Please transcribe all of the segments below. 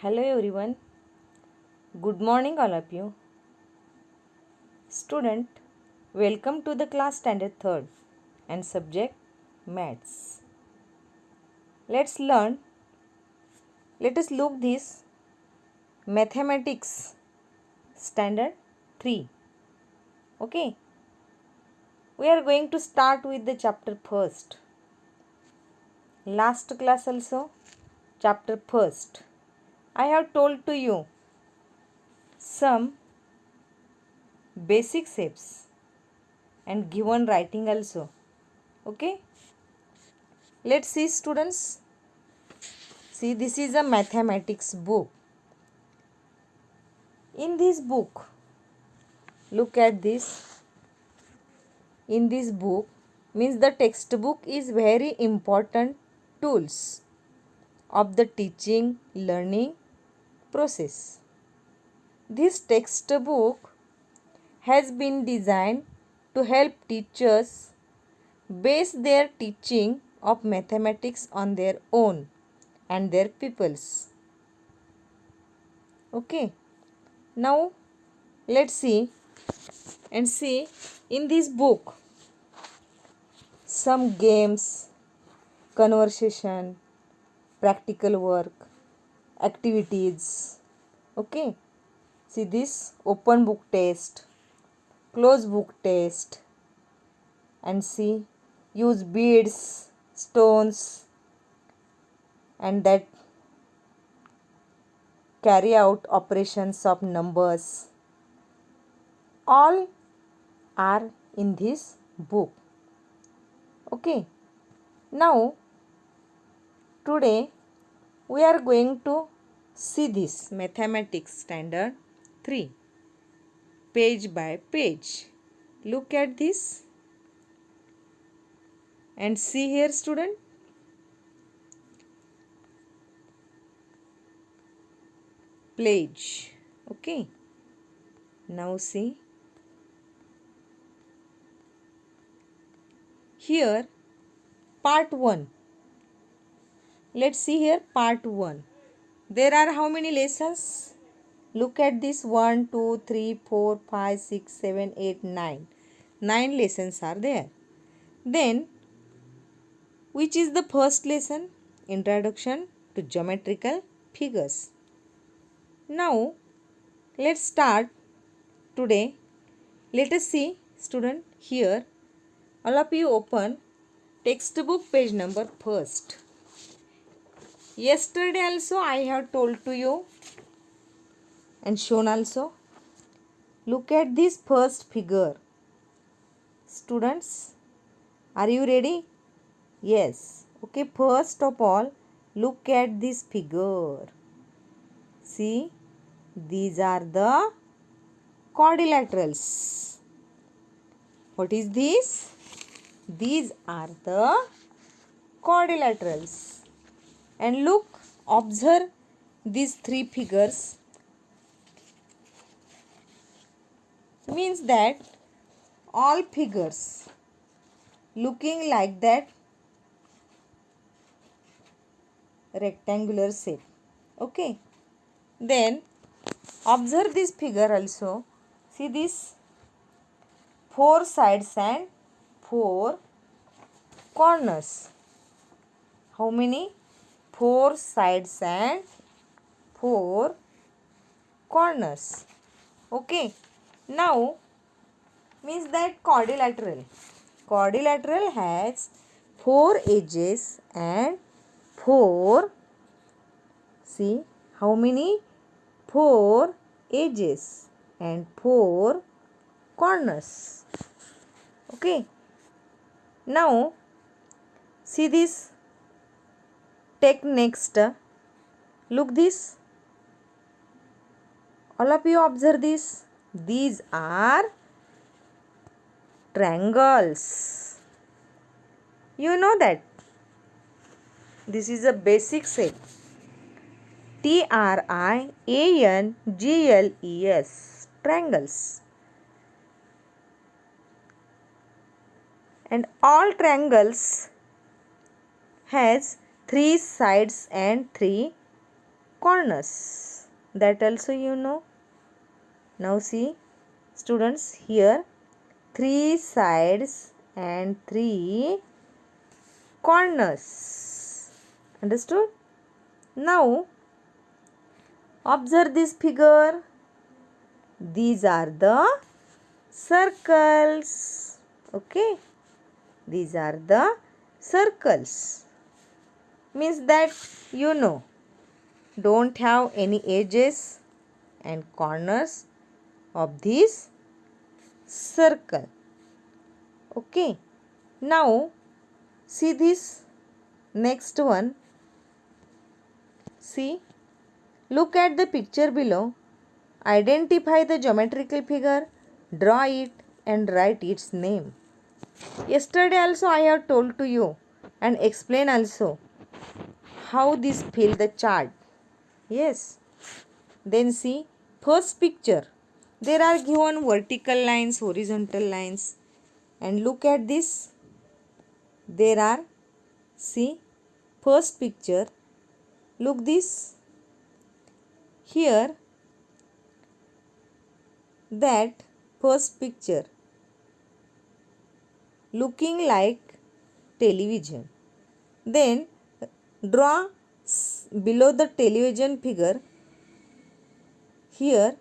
Hello everyone. Good morning all of you. Student, welcome to the class standard 3rd and subject maths. Let's learn. Let us look this mathematics standard 3. Okay. We are going to start with the chapter first. Last class also chapter first. I have told to you some basic shapes and given writing also. Okay. Let's see students. See, this is a mathematics book. In this book, look at this. In this book, means the textbook is very important tools of the teaching learning process. This textbook has been designed to help teachers base their teaching of mathematics on their own and their pupils. Okay. Now let's see in this book some games, conversation, practical work, activities. Okay. See this open book test, close book test, and see use beads, stones, and that carry out operations of numbers. All are in this book. Okay. Now today we are going to see this mathematics standard 3 page by page. Look at this and see here student. Page. Okay. Now see. Here part 1. Let's see here part 1. There are how many lessons? Look at this 1, 2, 3, 4, 5, 6, 7, 8, 9. 9 lessons are there. Then which is the first lesson? Introduction to geometrical figures. Now let's start today. Let us see student here. All of you open textbook page number first. Yesterday also I have told to you and shown also. Look at this first figure. Students, are you ready? Yes. Okay, first of all, look at this figure. See, these are the quadrilaterals. What is this? These are the quadrilaterals. And look, observe these three figures. Means that all figures looking like that rectangular shape. Okay. Then observe this figure also. See this 4 sides and 4 corners. How many? 4 sides and 4 corners. Okay. Now means that quadrilateral. Quadrilateral has 4 edges and 4. See how many? 4 edges and 4 corners. Okay. Now see this. Take next. Look this. All of you observe this. These are triangles. You know that. This is a basic shape. Triangles. Triangles. And all triangles has 3 sides and 3 corners. That also you know. Now see students, here 3 sides and 3 corners. Understood? Now observe this figure. These are the circles. Okay, these are the circles. Means that you know, don't have any edges and corners of this circle. Okay, now see this next one. See, look at the picture below. Identify the geometrical figure, draw it and write its name. Yesterday also I have told to you and explain also how this fill the chart. Yes. Then see first picture. There are given vertical lines, horizontal lines, and look at this. There are, see, first picture. Look this. Here, that first picture looking like television. Then draw below the television figure. Here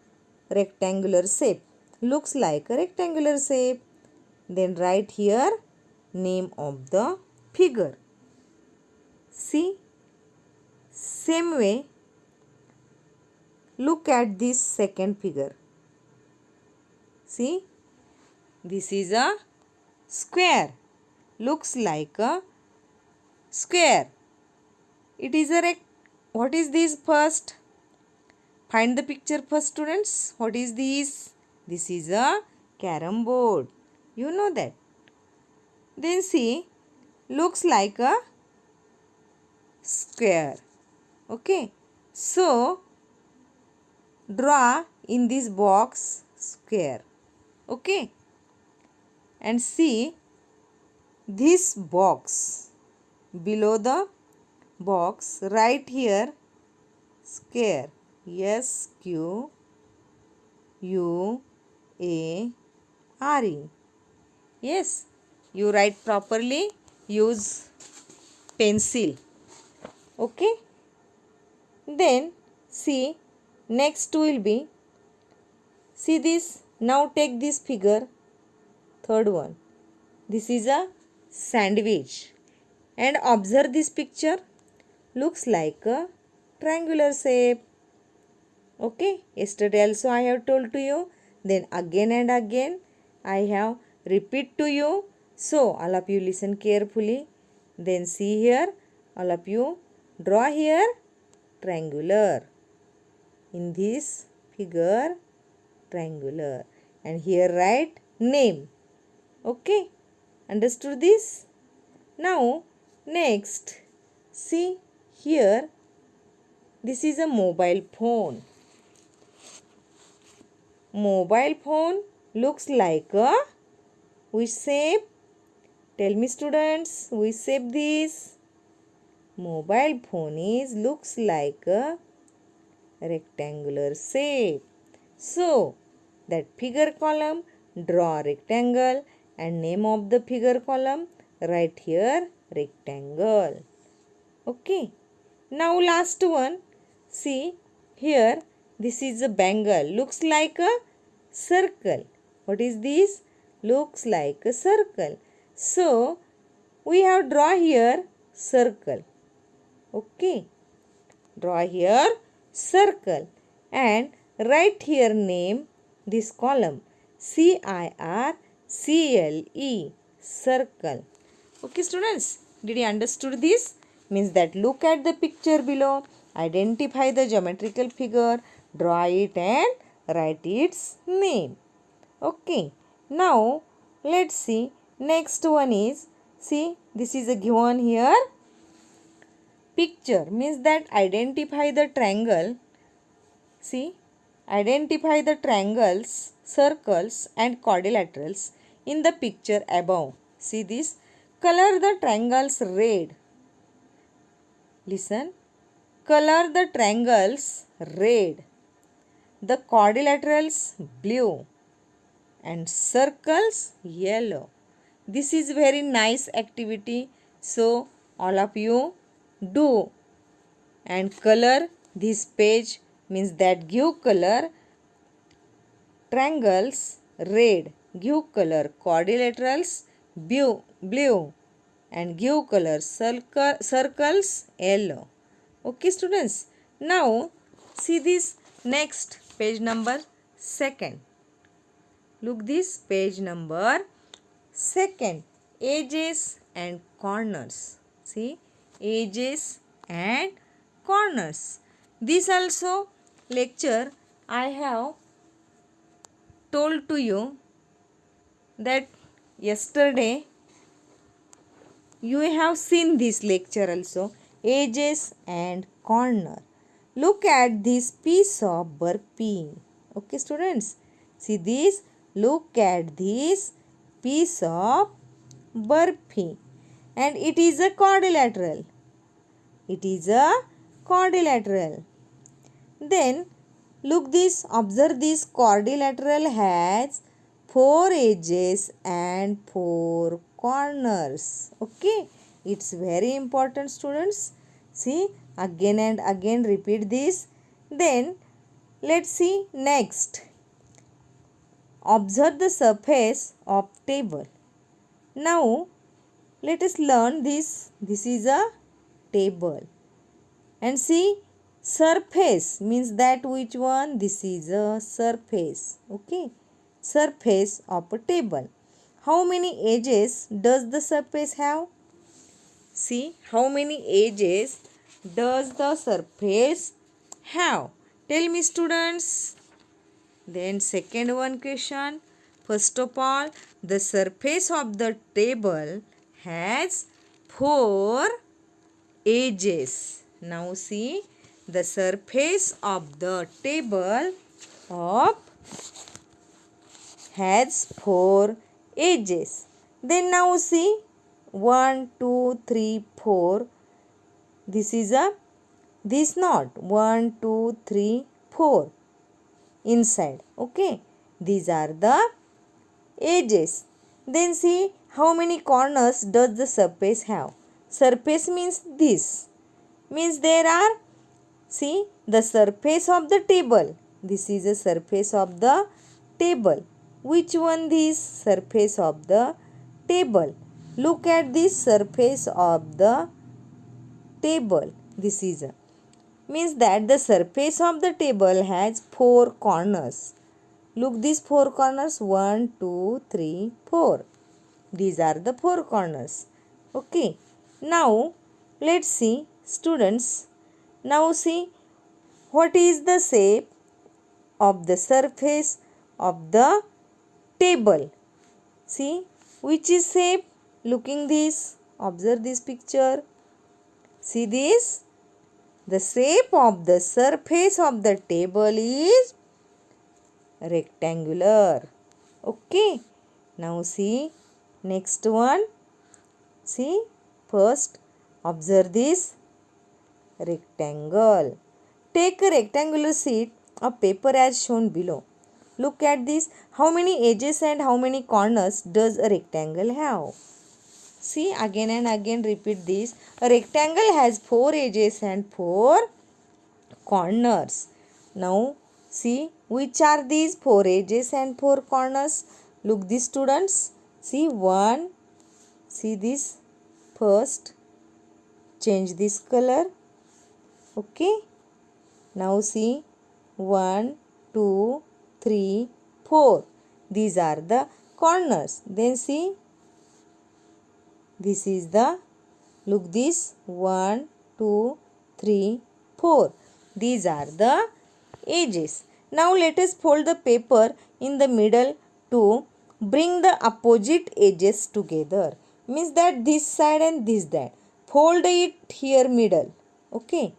rectangular shape, looks like a rectangular shape. Then write here name of the figure. See, same way look at this second figure. See, this is a square, looks like a square. It is a what is this first? Find the picture first, students. What is this? This is a carom board. You know that. Then see, looks like a square. Okay, so draw in this box square. Okay, and see this box. Below the box, write here square. SQUARE. Yes, you write properly. Use pencil. Okay. Then see, next will be, see this. Now take this figure, third one. This is a sandwich. And observe this picture. Looks like a triangular shape. Okay, yesterday also I have told to you. Then again and again I have repeat to you. So all of you listen carefully. Then see here, all of you draw here triangular. In this figure, triangular. And here write name. Okay, understood this? Now next, see here, this is a mobile phone. Mobile phone looks like a which shape? Tell me students, which shape this? Mobile phone is looks like a rectangular shape. So that figure column, draw rectangle, and name of the figure column, write here rectangle. Okay. Now last one. See here, this is a bangle. Looks like a circle. What is this? Looks like a circle. So we have draw here circle. Okay. Draw here circle and write here name this column. CIRCLE, circle. Okay students, did you understood this? Means that look at the picture below, identify the geometrical figure, draw it and write its name. Okay, now let's see next one is, see this is a given here picture, means that identify the triangle. See, identify the triangles, circles and quadrilaterals in the picture above. See this, color the triangles red. Listen, Color the triangles red, the quadrilaterals blue, and circles yellow. This is very nice activity. So all of you do and color this page, means that give color triangles red, give color quadrilaterals blue and give color circles yellow. Okay students, now see this next page number second. Look this page number second, edges and corners. See, edges and corners. This also lecture I have told to you that yesterday you have seen this lecture also, edges and corner. Look at this piece of burpee. Okay students, see this, look at this piece of burpee and it is a quadrilateral. It is a quadrilateral. Then look this, observe this quadrilateral has 4 edges and 4 corners. Okay, it's very important students. See, again and again repeat this. Then let's see next. Observe the surface of table. Now let us learn this. This is a table. And see, surface means that which one? This is a surface. Okay, surface of a table. How many edges does the surface have? See, how many edges does the surface have? Tell me students. Then second one question. First of all, the surface of the table has 4 edges. Now see, the surface of the table has 4 edges. Then now see, 1, 2, 3, 4. This is a, this not, 1, 2, 3, 4 inside. Okay, these are the edges. Then see, how many corners does the surface have? Surface means this. Means there are, see, the surface of the table. This is a surface of the table. Which one this? Surface of the table. Look at this surface of the table. This is a, means that the surface of the table has 4 corners. Look these 4 corners, 1, 2, 3, 4. These are the 4 corners. Okay. Now let's see students. Now see, what is the shape of the surface of the table? See, which is shape? Looking this, observe this picture. See this, the shape of the surface of the table is rectangular. Okay, now see next one. See, first observe this rectangle. Take a rectangular sheet of paper as shown below. Look at this. How many edges and how many corners does a rectangle have? See, again and again repeat this. A rectangle has 4 edges and 4 corners. Now see, which are these 4 edges and 4 corners? Look these students. See, one. See this first. Change this color. Okay. Now see, 1, 2, 3, 4. These are the corners. Then see, this is the, look this, 1, 2, 3, 4. These are the edges. Now let us fold the paper in the middle to bring the opposite edges together. Means that this side and this side. Fold it here middle. Okay.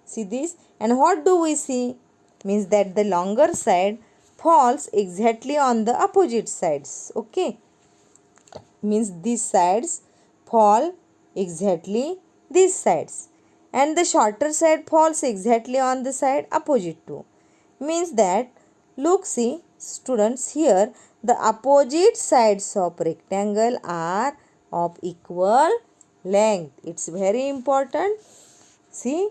See this. And what do we see? Means that the longer side falls exactly on the opposite sides. Okay. Means these sides fall exactly these sides. and the shorter side falls exactly on the side opposite to. Means that, look, see students, here the opposite sides of rectangle are of equal length. It's very important. See,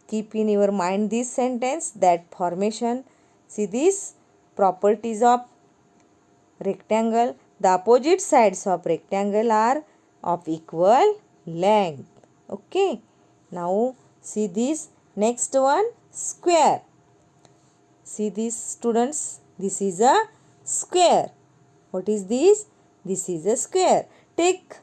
keep in your mind this sentence, that formation. See these properties of rectangle. The opposite sides of rectangle are of equal length. Okay. Now see this next one, square. See this students, this is a square. What is this? This is a square. Take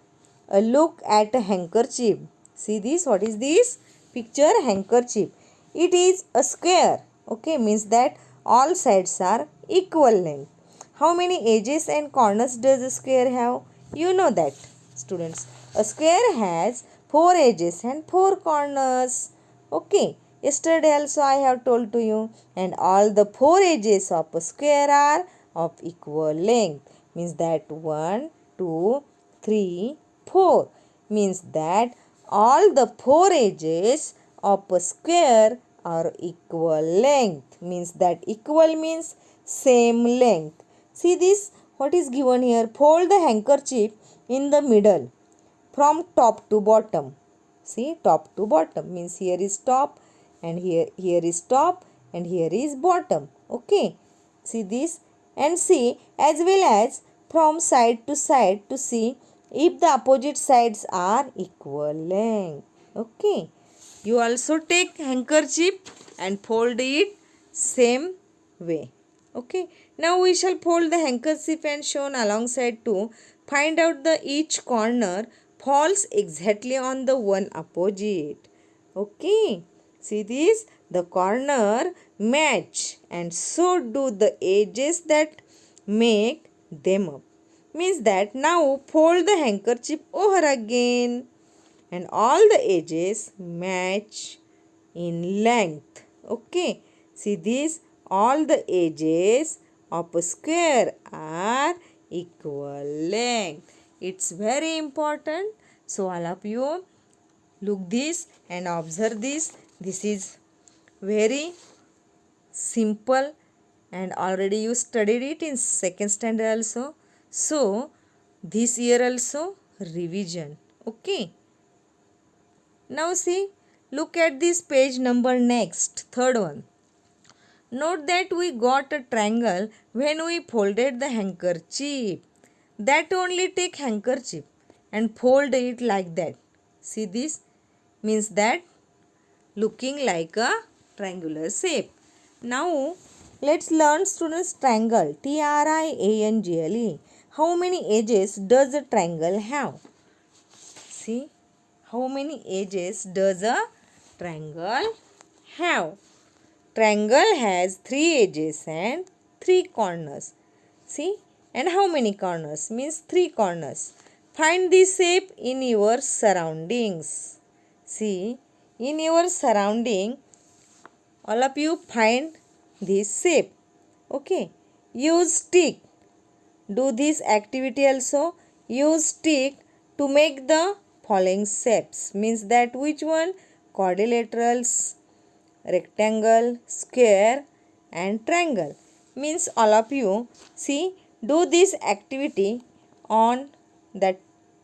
a look at a handkerchief. See this, what is this? Picture handkerchief. It is a square. Okay, means that all sides are equal length. How many edges and corners does a square have? You know that, students. A square has 4 edges and 4 corners. Okay. Yesterday also I have told to you, and all the 4 edges of a square are of equal length. Means that 1, 2, 3, 4. Means that all the 4 edges of a square are equal length. Means that equal means same length. See this, what is given here? Fold the handkerchief in the middle from top to bottom. See, top to bottom means here is top and here is top and here is bottom. Okay, see this, and see as well as from side to side to see if the opposite sides are equal length. Okay, you also take handkerchief and fold it same way. Okay, now we shall fold the handkerchief and shown alongside to find out the each corner falls exactly on the one opposite. Okay, see this, the corner match and so do the edges that make them up. Means that now fold the handkerchief over again and all the edges match in length. Okay, see this, all the edges of a square are equal length. It's very important. So all of you look this and observe this. This is very simple and already you studied it in second standard also. So this year also revision. Okay. Now see, look at this page number next, third one. Note that we got a triangle when we folded the handkerchief. That only take handkerchief and fold it like that. See this? Means that looking like a triangular shape. Now let's learn students triangle. Triangle. How many edges does a triangle have? See, how many edges does a triangle have? Triangle has 3 edges and 3 corners. See, and how many corners? Means 3 corners. Find this shape in your surroundings. See, in your surrounding, all of you find this shape. Okay, use stick. Do this activity also. Use stick to make the following shapes. Means that which one? Quadrilaterals, rectangle, square and triangle. Means all of you see, do this activity on that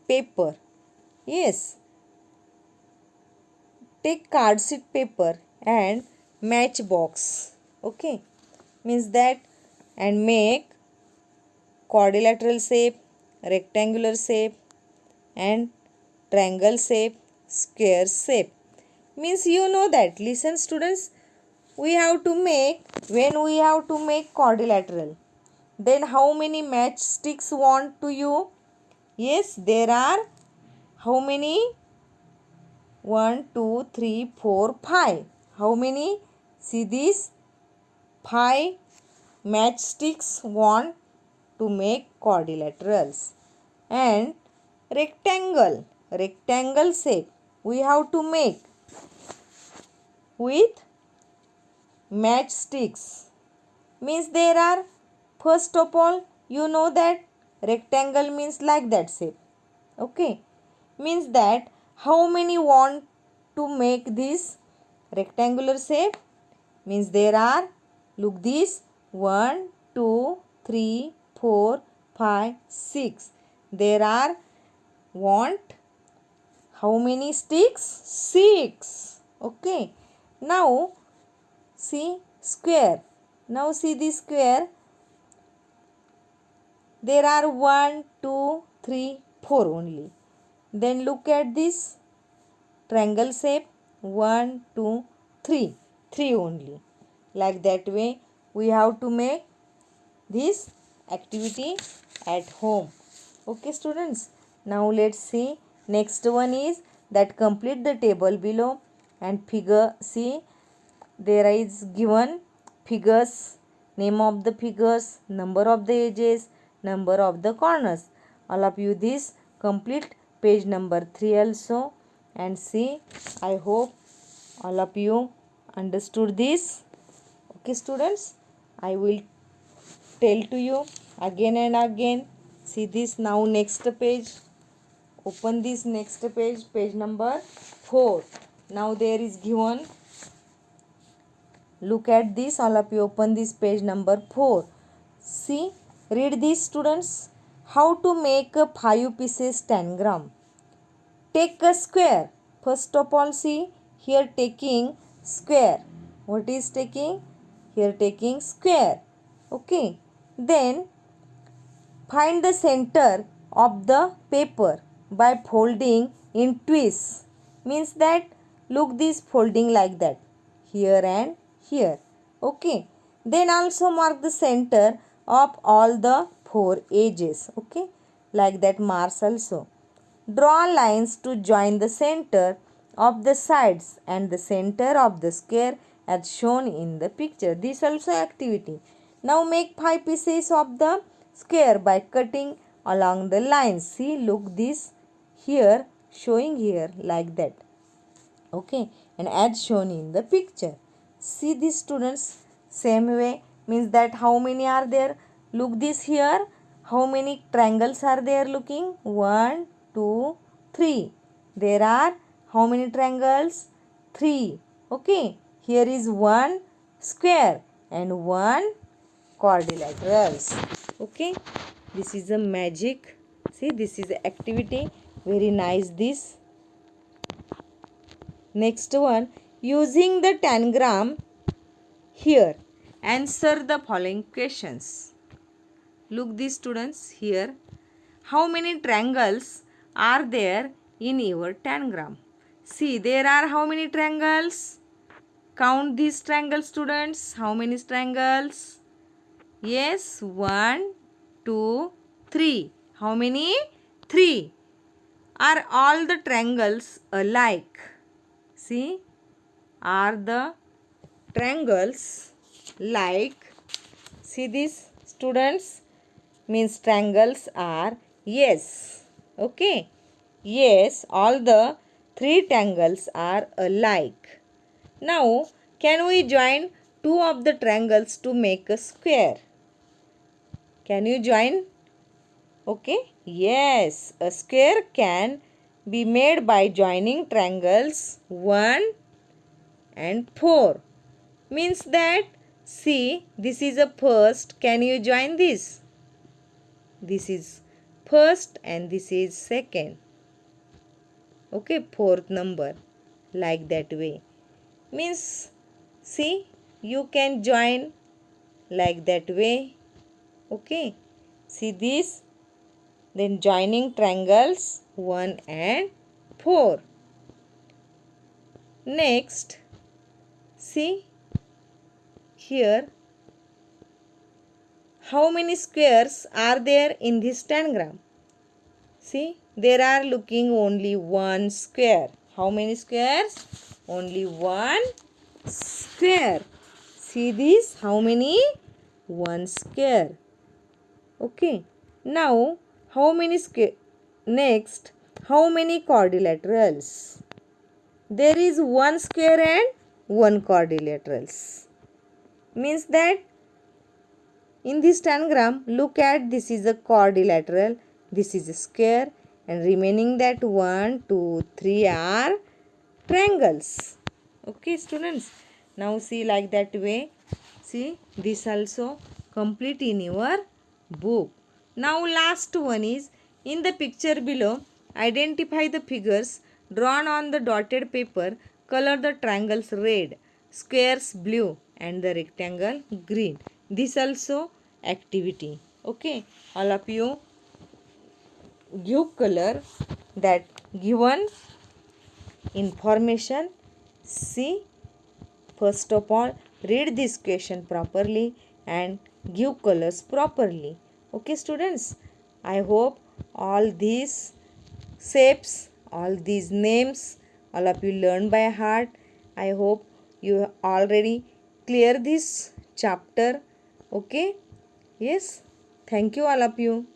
paper. Yes. Take card sheet paper and match box. Okay. Means that, and make quadrilateral shape, rectangular shape and triangle shape, square shape. Means you know that. Listen students, we have to make, when we have to make quadrilateral, then how many matchsticks want to you? Yes, there are how many? 1, 2, 3, 4, 5. How many? See this, 5 matchsticks want to make quadrilaterals. And rectangle shape we have to make with matchsticks. Means there are, first of all, you know that rectangle means like that shape. Okay, means that how many want to make this rectangular shape? Means there are, look this, 1, 2, 3, 4, 5, 6. There are, want how many sticks? 6. Okay. Now see square. Now see this square. There are 1, 2, 3, 4 only. Then look at this triangle shape. 1, 2, 3. 3 only. Like that way we have to make this activity at home. Okay students. Now let's see. Next one is that complete the table below and figure. See, there is given figures, name of the figures, number of the edges, number of the corners. All of you this complete page number 3 also, and see, I hope all of you understood this. Okay students, I will tell to you again and again. See this. Now next page, open this next page, page number 4. Now there is given, look at this, all of you open this page number 4. See, read this students. How to make a 5 pieces tangram. Take a square. First of all, see here taking square. What is taking? Here taking square. Okay. Then find the center of the paper by folding in twists. Means that look this folding like that. Here and here. Okay. Then also mark the center of all the 4 edges. Okay. Like that marks also. Draw lines to join the center of the sides and the center of the square as shown in the picture. This also activity. Now make 5 pieces of the square by cutting along the lines. See, look this here, showing here like that. Okay, and as shown in the picture. See these students, same way, means that how many are there? Look this here. How many triangles are there looking? 1, 2, 3. There are how many triangles? 3. Okay, here is one square and one quadrilaterals. Okay, this is a magic. See, this is the activity. Very nice this. Next one, using the tangram here, answer the following questions. Look these students here. How many triangles are there in your tangram? See, there are how many triangles? Count these triangles students. How many triangles? Yes, 1, 2, 3. How many? 3. Are all the triangles alike? See, are the triangles like? See this students, means triangles are yes. Okay, yes, all the 3 triangles are alike. Now can we join 2 of the triangles to make a square? Can you join? Okay, yes, a square can be made by joining triangles 1 and 4. Means that, see, this is a first. Can you join this? This is first and this is second. Okay, fourth number. Like that way. Means, see, you can join like that way. Okay, see this. Then joining triangles 1 and 4. Next, see here, how many squares are there in this tangram? See, there are looking only 1 square. How many squares? Only 1 square. See this, how many? 1 square. Okay, now how many square? Next, how many quadrilaterals? There is 1 square and 1 quadrilaterals. Means that in this tangram, look at, this is a quadrilateral, this is a square, and remaining that 1, 2, 3 are triangles. Okay students, now see like that way. See, this also complete in your book. Now last one is, in the picture below, identify the figures drawn on the dotted paper. Color the triangles red, squares blue, and the rectangle green. This also activity. Okay, all of you give color that given information. See, first of all, read this question properly and give colors properly. Okay students, I hope all these shapes, all these names, all of you learn by heart. I hope you already clear this chapter. Okay, yes, thank you all of you.